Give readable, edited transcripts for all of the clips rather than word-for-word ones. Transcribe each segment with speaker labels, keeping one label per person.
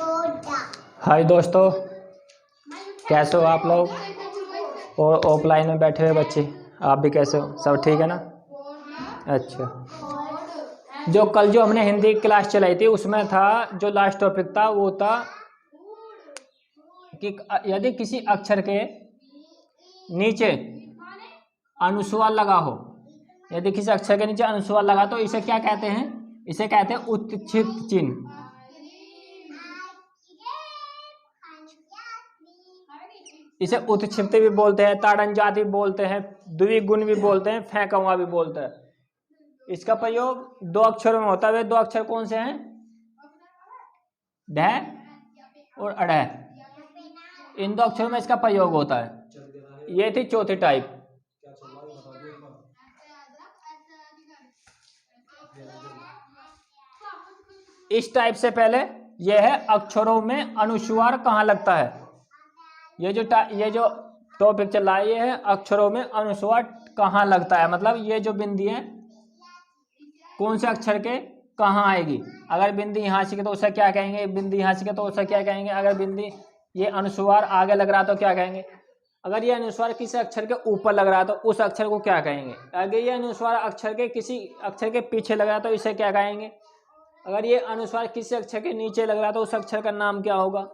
Speaker 1: हाय दोस्तों, कैसे हो आप लोग? और ऑफलाइन में बैठे हुए बच्चे, आप भी कैसे हो? सब ठीक है ना? अच्छा, जो कल हमने हिंदी की क्लास चलाई थी उसमें था, जो लास्ट टॉपिक था वो था कि यदि किसी अक्षर के नीचे अनुस्वार लगा हो, यदि किसी अक्षर के नीचे अनुस्वार लगा तो इसे क्या कहते हैं? इसे कहते हैं उत्क्षिप्त चिन्ह। इसे उत्क्षिप्त भी बोलते हैं, ताड़नजात भी बोलते हैं, द्विगुण भी बोलते हैं, फेंकवा भी बोलते हैं। इसका प्रयोग दो अक्षरों में होता है। वे दो अक्षर कौन से हैं? ढ और अढ़। इन दो अक्षरों में इसका प्रयोग होता है। ये थी चौथी टाइप। इस टाइप से पहले यह है अक्षरों में अनुस्वार कहाँ लगता है। ये जो टॉपिक चल रहा है ये है अक्षरों में अनुस्वार कहाँ लगता है, मतलब ये जो बिंदी है कौन से अक्षर के कहाँ आएगी। अगर बिंदी यहाँ से तो उसे क्या कहेंगे, बिंदी यहाँ से तो उसे क्या कहेंगे। अगर बिंदी ये अनुस्वार आगे लग रहा तो क्या कहेंगे। अगर ये अनुस्वार किसी अक्षर के ऊपर लग रहा तो उस अक्षर को क्या कहेंगे। अगर ये अनुस्वार अक्षर के किसी अक्षर के पीछे लग रहा तो इसे क्या कहेंगे। अगर ये अनुस्वार किसी अक्षर के नीचे लग रहा तो उस अक्षर का नाम क्या होगा।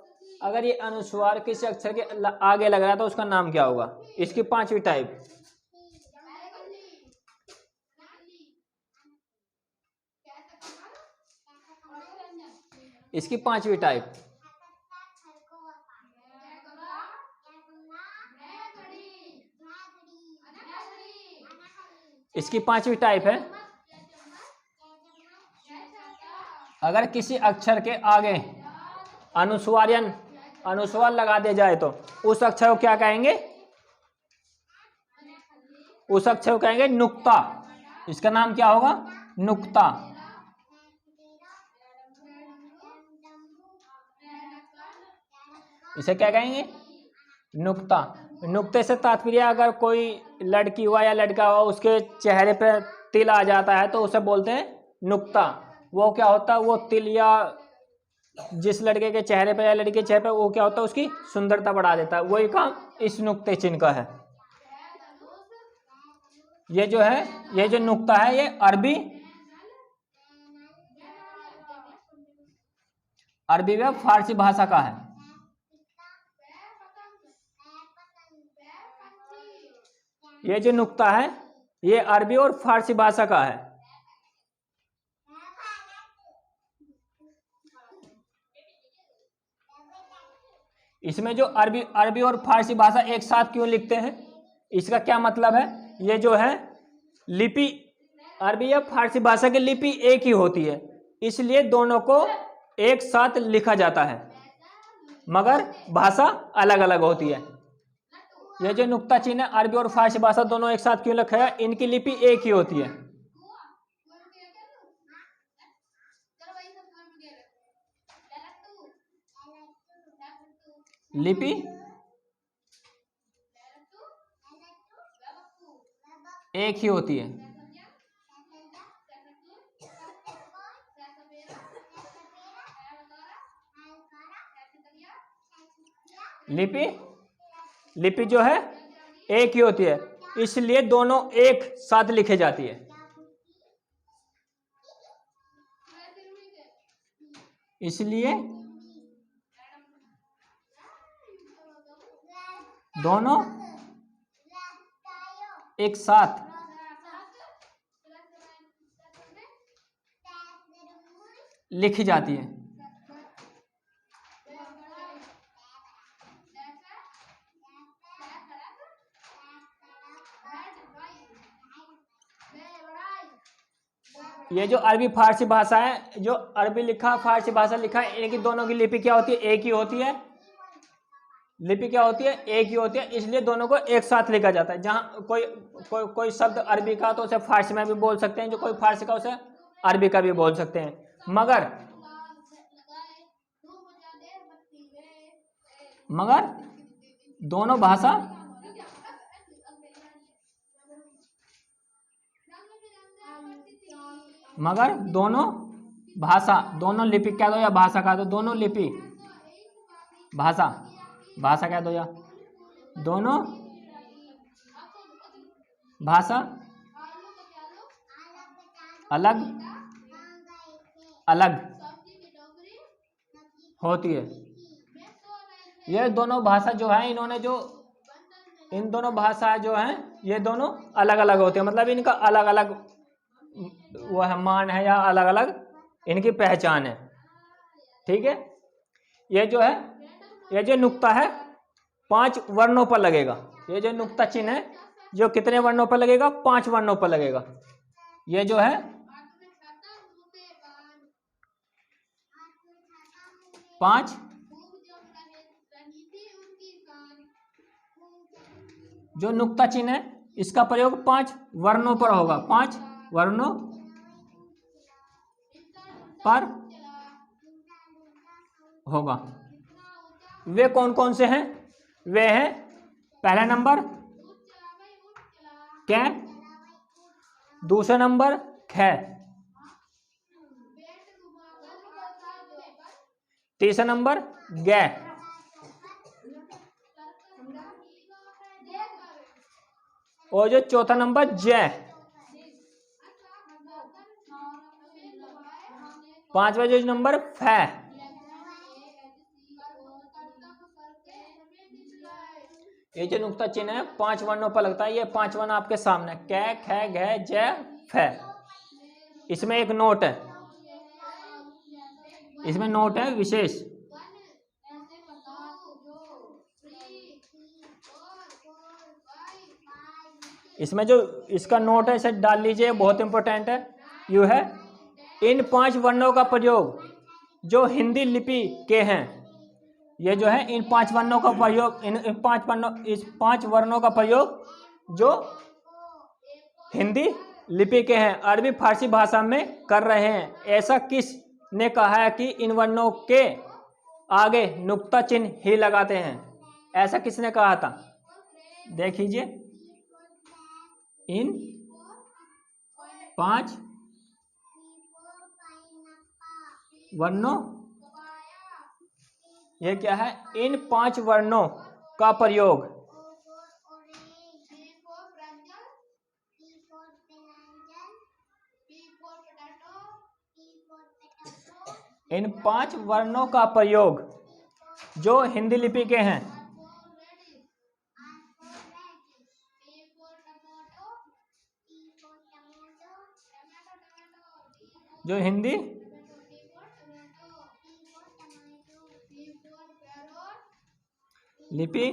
Speaker 1: अगर ये अनुस्वार किसी अक्षर के आगे लग रहा तो उसका नाम क्या होगा। इसकी पांचवी टाइप। इसकी पांचवी टाइप। इसकी पांचवी टाइप है, अगर किसी अक्षर के आगे अनुस्वार लगा दिया जाए तो उस अक्षर को क्या कहेंगे। उस अक्षर को कहेंगे नुक्ता। इसका नाम क्या होगा, नुक्ता। इसे क्या कहेंगे, नुक्ता। नुक्ते से तात्पर्य अगर कोई लड़की हुआ या लड़का हुआ उसके चेहरे पे तिल आ जाता है तो उसे बोलते हैं नुक्ता। वो क्या होता है, वो तिल या जिस लड़के के चेहरे पे या लड़की के चेहरे पे वो क्या होता है उसकी सुंदरता बढ़ा देता है। वही काम इस नुक्ते चिन्ह का है। ये जो नुक्ता है ये अरबी व फारसी भाषा का है। ये जो नुक्ता है ये अरबी और फारसी भाषा का है। इसमें जो अरबी और फारसी भाषा एक साथ क्यों लिखते हैं, इसका क्या मतलब है। ये जो है लिपि अरबी या फारसी भाषा की लिपि एक ही होती है, इसलिए दोनों को एक साथ लिखा जाता है मगर भाषा अलग अलग होती है। ये जो नुक्ता चिन्ह है अरबी और फारसी भाषा दोनों एक साथ क्यों लिखा है, इनकी लिपि एक ही होती है। लिपि एक ही होती है। लिपि जो है एक ही होती है, इसलिए दोनों एक साथ लिखे जाती है। इसलिए दोनों एक साथ लिखी जाती है। ये जो अरबी फारसी भाषा है, जो अरबी लिखा फारसी भाषा लिखा है, इनकी दोनों की लिपि क्या होती है, एक ही होती है। लिपि क्या होती है, एक ही होती है, इसलिए दोनों को एक साथ लिखा जाता है। जहां कोई शब्द अरबी का तो उसे फारसी में भी बोल सकते हैं, जो कोई फारसी का उसे अरबी का भी बोल सकते हैं। मगर दोनों भाषा दोनों लिपि क्या दो या भाषा का दो, दोनों लिपि भाषा, भाषा क्या दो या दोनों भाषा अलग अलग होती है। ये दोनों भाषा जो है इन्होंने जो इन दोनों भाषा जो हैं ये दोनों अलग अलग होते हैं, मतलब इनका अलग अलग वो है मान है या अलग अलग इनकी पहचान है। ठीक है, ये जो है ये जो नुक्ता है 5 वर्णों पर लगेगा। ये जो नुक्ता चिन्ह है जो कितने वर्णों पर लगेगा? 5 वर्णों पर लगेगा। ये जो है 5 जो नुक्ता चिन्ह है इसका प्रयोग 5 वर्णों पर होगा। 5 वर्णों पर होगा। वे कौन कौन से हैं? वे हैं पहला नंबर कै, दूसरा नंबर ख, तीसरा नंबर ग, और जो चौथा नंबर ज, पांचवा जो नंबर फ। ये जो नुक्ता चिन्ह है 5 वर्णों पर लगता है। ये 5 वर्ण आपके सामने कै, ख, घ, ज, फ। इसमें एक नोट है, इसमें नोट है विशेष। इसमें जो इसका नोट है इसे डाल लीजिए, बहुत इंपॉर्टेंट है। यू है इन 5 वर्णों का प्रयोग जो हिंदी लिपि के हैं, ये जो है इन 5 वर्णों का प्रयोग इस 5 वर्णों का प्रयोग जो हिंदी लिपि के हैं अरबी फारसी भाषा में कर रहे हैं। ऐसा किस ने कहा है कि इन वर्णों के आगे नुक्ता चिन्ह ही लगाते हैं? ऐसा किसने कहा था? देख लीजिए, इन 5 वर्णों, ये क्या है? इन 5 वर्णों का प्रयोग इन 5 वर्णों का प्रयोग जो हिंदी लिपि के हैं जो हिंदी लिपि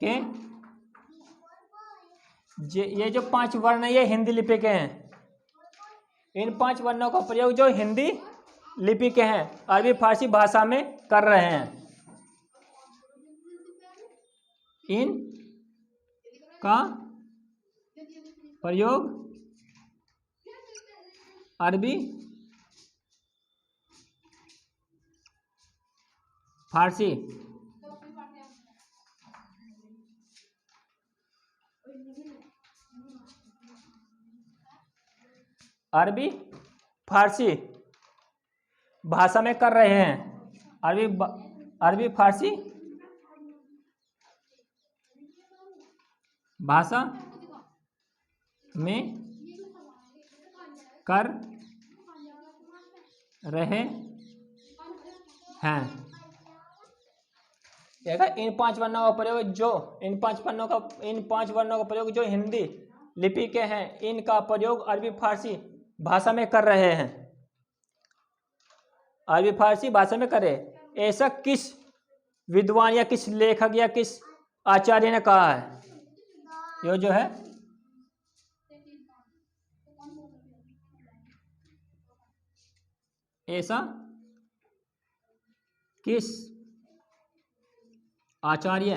Speaker 1: के ये जो 5 वर्ण है ये हिंदी लिपि के हैं। इन 5 वर्णों का प्रयोग जो हिंदी लिपि के हैं अरबी फारसी भाषा में कर रहे हैं। इन का प्रयोग अरबी फारसी अरबी फारसी भाषा में कर रहे हैं। अरबी फारसी भाषा में कर रहे हैं। इन 5 वर्णों का प्रयोग जो इन 5 वर्णों का प्रयोग जो हिंदी लिपि के हैं इनका प्रयोग अरबी फारसी भाषा में कर रहे हैं। अरबी फारसी भाषा में करे, ऐसा किस विद्वान या किस लेखक या किस आचार्य ने कहा है? ये जो है ऐसा किस आचार्य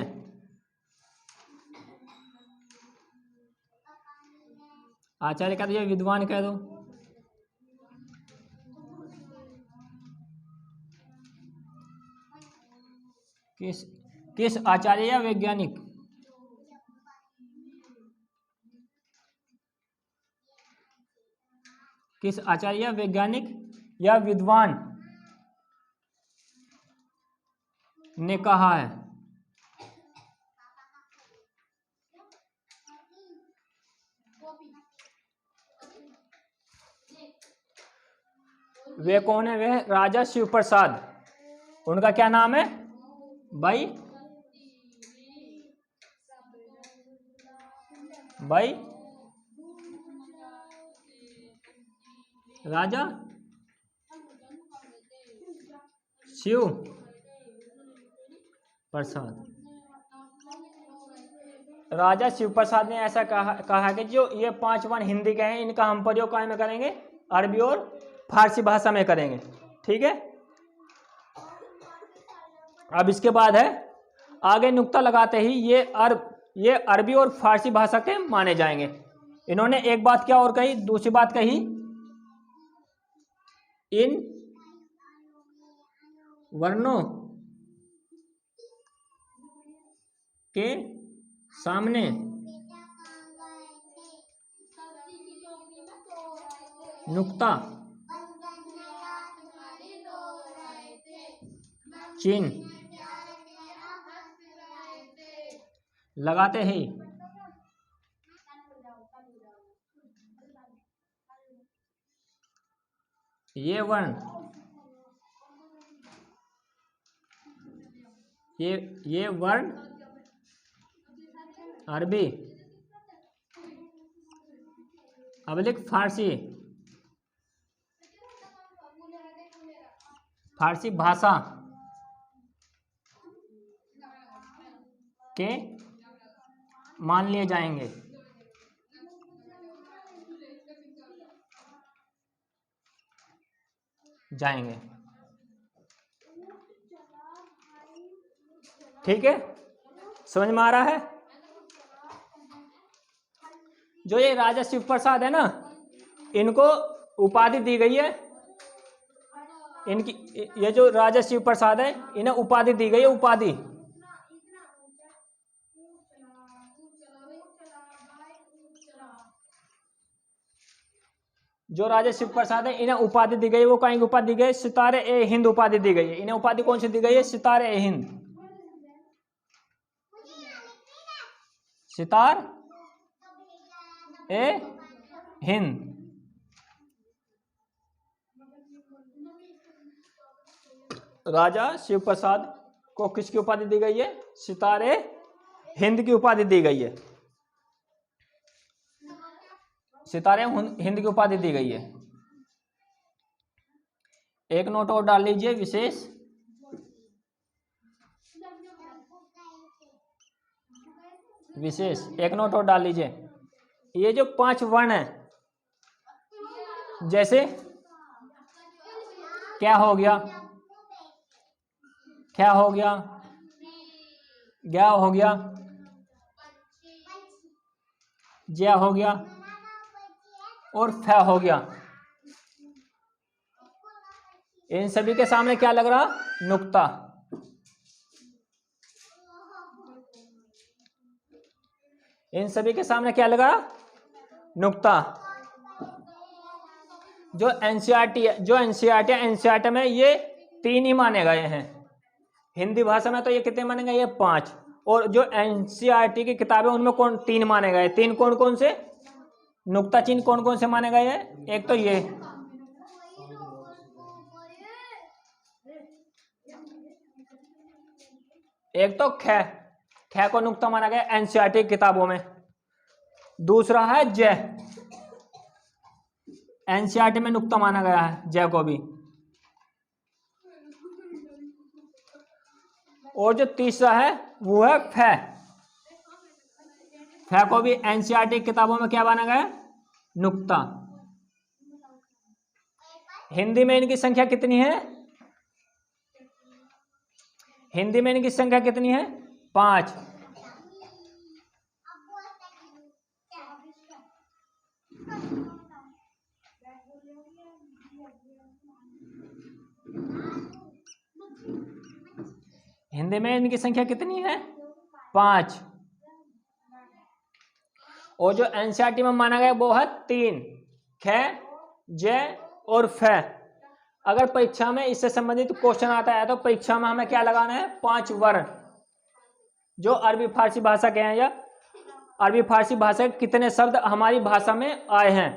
Speaker 1: कह दो या विद्वान कह दो, किस आचार्य या वैज्ञानिक किस आचार्य या वैज्ञानिक या विद्वान ने कहा है। वे कौन है? वे राजा शिव प्रसाद। उनका क्या नाम है भाई? भाई राजा शिव प्रसाद। राजा शिव प्रसाद ने ऐसा कहा कि जो ये 5 वन हिंदी के हैं, इनका हम प्रयोग काय में करेंगे? अरबी और फारसी भाषा में करेंगे। ठीक है। अब इसके बाद है आगे नुक्ता लगाते ही ये अरबी और फारसी भाषा के माने जाएंगे। इन्होंने एक बात क्या और कही, दूसरी बात कही, इन वर्णों के सामने नुक्ता चिन्ह लगाते ही ये वर्ण ये वर्ण अरबी अबलिक फारसी भाषा के मान लिए जाएंगे। ठीक है, समझ में आ रहा है? जो ये राजा शिव प्रसाद है ना, इनको उपाधि दी गई है। इनकी ये जो राजा शिव प्रसाद है, इन्हें उपाधि दी गई है। उपाधि जो राजा शिव प्रसाद है, इन्हें उपाधि दी गई है। वो कहीं उपाधि दी गई? सितारे ए हिंद उपाधि दी गई है। इन्हें उपाधि कौन सी दी गई है? सितारे ए हिंद। सितार ए हिंद। राजा शिव प्रसाद को किसकी उपाधि दी गई है? सितारे हिंद की उपाधि दी गई है। सितारे हिंद की उपाधि दी गई है। एक नोट और डाल लीजिए, विशेष एक नोट और डाल लीजिए। ये जो 5 वर्ण है, जैसे क्या हो गया, क्या हो गया, क्या हो गया, ज्या हो गया और फ हो गया। इन सभी के सामने क्या लग रहा? नुक्ता। इन सभी के सामने क्या लगा? नुक्ता। जो एनसीईआरटी में ये 3 ही माने गए हैं। हिंदी भाषा में तो ये कितने माने गए? ये 5। और जो एनसीईआरटी की किताबें उनमें 3 माने गए। 3 कौन कौन से? नुक्ता चिन्ह कौन कौन से माने गए हैं? एक तो ये, एक तो ख को नुक्ता माना गया एनसीईआरटी किताबों में। दूसरा है जय, एनसीईआरटी में नुक्ता माना गया है जय को भी। और जो तीसरा है वो है फ को भी एनसीईआरटी किताबों में क्या माना गया? नुक्ता। हिंदी में इनकी संख्या कितनी है? हिंदी में इनकी संख्या कितनी है? 5। हिंदी में इनकी संख्या कितनी है? 5। और जो एनसीईआरटी में माना गया वो है 3, ख, जय और फ। अगर परीक्षा में इससे संबंधित क्वेश्चन आता है तो परीक्षा में हमें क्या लगाना है, 5 वर्ण जो अरबी फारसी भाषा के हैं या अरबी फारसी भाषा के कितने शब्द हमारी भाषा में आए हैं,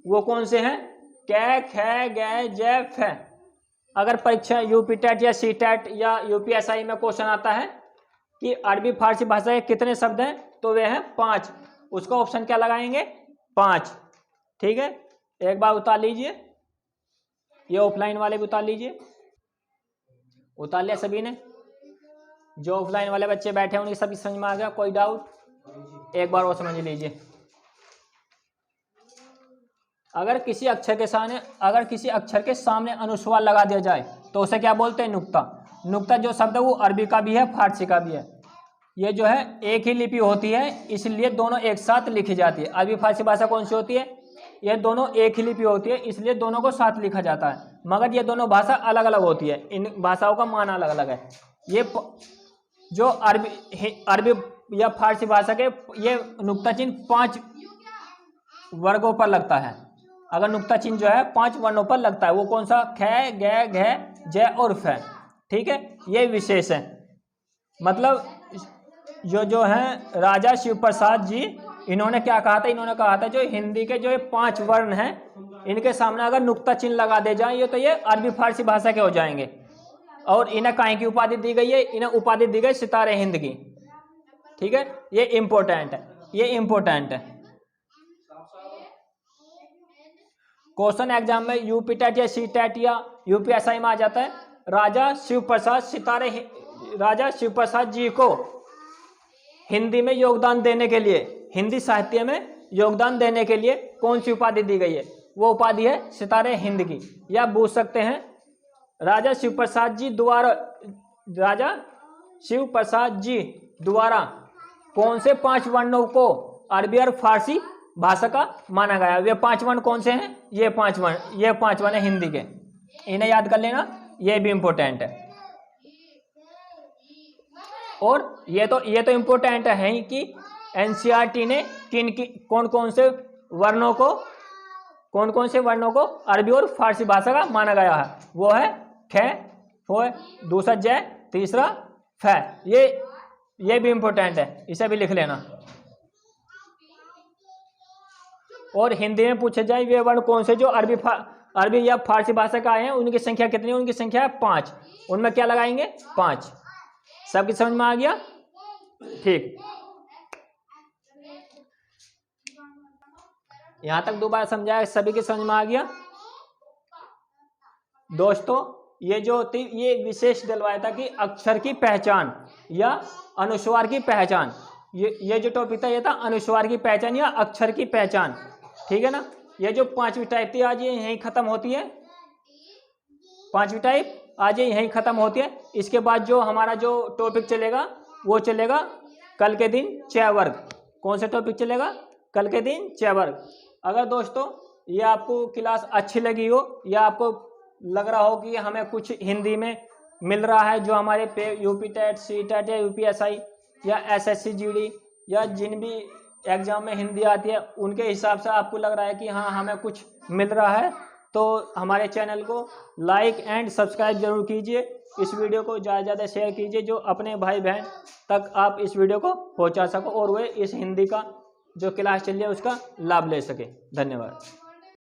Speaker 1: वो कौन से हैं, कै ख गै जै फै। अगर परीक्षा यूपी टेट या सी टेट या यूपीएसआई में क्वेश्चन आता है कि अरबी फारसी भाषा के कितने शब्द हैं, तो वे हैं 5। उसका ऑप्शन क्या लगाएंगे, 5। ठीक है, एक बार उतार लीजिए, ये ऑफलाइन वाले भी उतार लीजिए। उतार लिया सभी ने, जो ऑफलाइन वाले बच्चे बैठे हैं उनकी सभी समझ में आ गया, कोई डाउट, एक बार और समझ लीजिए। अगर किसी अक्षर के सामने अनुस्वार लगा दिया जाए तो उसे क्या बोलते हैं, नुक्ता। नुक्ता जो शब्द है वो अरबी का भी है फारसी का भी है। ये जो है एक ही लिपि होती है, इसलिए दोनों एक साथ लिखी जाती है। अरबी फारसी भाषा कौन सी होती है, ये दोनों एक ही लिपि होती है, इसलिए दोनों को साथ लिखा जाता है। मगर ये दोनों भाषा अलग अलग होती है, इन भाषाओं का मान अलग अलग है। ये जो अरबी या फारसी भाषा के ये नुक्ता चिन्ह 5 वर्गों पर लगता है। अगर नुक्ता चिन्ह जो है 5 वर्णों पर लगता है, वो कौन सा, ख गै घ जै और फै। ठीक है, ये विशेष है। मतलब जो है राजा शिव प्रसाद जी, इन्होंने क्या कहा था, इन्होंने कहा था जो हिंदी के जो 5 वर्ण हैं इनके सामने अगर नुक्ता चिन्ह लगा दे जाए तो ये अरबी फारसी भाषा के हो जाएंगे। और इन्हें काहे की उपाधि दी गई है, इन्हें उपाधि दी गई सितारे हिंद की। ठीक है, ये इंपॉर्टेंट है, ये इंपॉर्टेंट है। क्वेश्चन एग्जाम में यूपी टेट या सी टेट या यूपीएसआई में आ जाता है, राजा शिव प्रसाद जी को हिंदी में योगदान देने के लिए, हिंदी साहित्य में योगदान देने के लिए कौन सी उपाधि दी गई है, वो उपाधि है सितारे हिंद की। या पूछ सकते हैं राजा शिव प्रसाद जी द्वारा कौन से 5 वर्णों को अरबी और फारसी भाषा का माना गया। वे 5 वर्ण कौन से हैं, ये 5 वर्ण है हिंदी के, इन्हें याद कर लेना, ये भी इंपॉर्टेंट है। और ये तो इंपॉर्टेंट है ही कि एनसीईआरटी ने कौन कौन से वर्णों को अरबी और फारसी भाषा का माना गया है। वो है ख, हो, दूसरा जय, तीसरा फै। ये भी इंपॉर्टेंट है, इसे भी लिख लेना। और हिंदी में पूछे जाए वे वर्ण कौन से जो अरबी या फारसी भाषा का आए हैं, उनकी संख्या कितनी है, उनकी संख्या है 5। उनमें क्या लगाएंगे, 5। सबकी समझ में आ गया, ठीक। यहां तक दोबारा समझाया, सभी की समझ में आ गया। दोस्तों ये जो होती, ये विशेष डलवाया था कि अक्षर की पहचान या अनुस्वार की पहचान। ये जो टॉपिक था ये था अनुस्वार की पहचान या अक्षर की पहचान। ठीक है ना, ये जो 5वीं टाइप थी आज ये यहीं खत्म होती है। 5वीं टाइप आज यहीं खत्म होती है। इसके बाद जो हमारा जो टॉपिक चलेगा वो चलेगा कल के दिन चय वर्ग। कौन सा टॉपिक चलेगा, कल के दिन चय वर्ग। अगर दोस्तों ये आपको क्लास अच्छी लगी हो या आपको लग रहा हो कि हमें कुछ हिंदी में मिल रहा है जो हमारे पे यूपी टेट, सी टेट या यूपीएसआई या एसएससी जीडी या जिन भी एग्जाम में हिंदी आती है उनके हिसाब से आपको लग रहा है कि हाँ हमें कुछ मिल रहा है, तो हमारे चैनल को लाइक एंड सब्सक्राइब जरूर कीजिए। इस वीडियो को ज़्यादा से ज़्यादा शेयर कीजिए जो अपने भाई बहन तक आप इस वीडियो को पहुंचा सको और वे इस हिंदी का जो क्लास चल रही है उसका लाभ ले सके। धन्यवाद।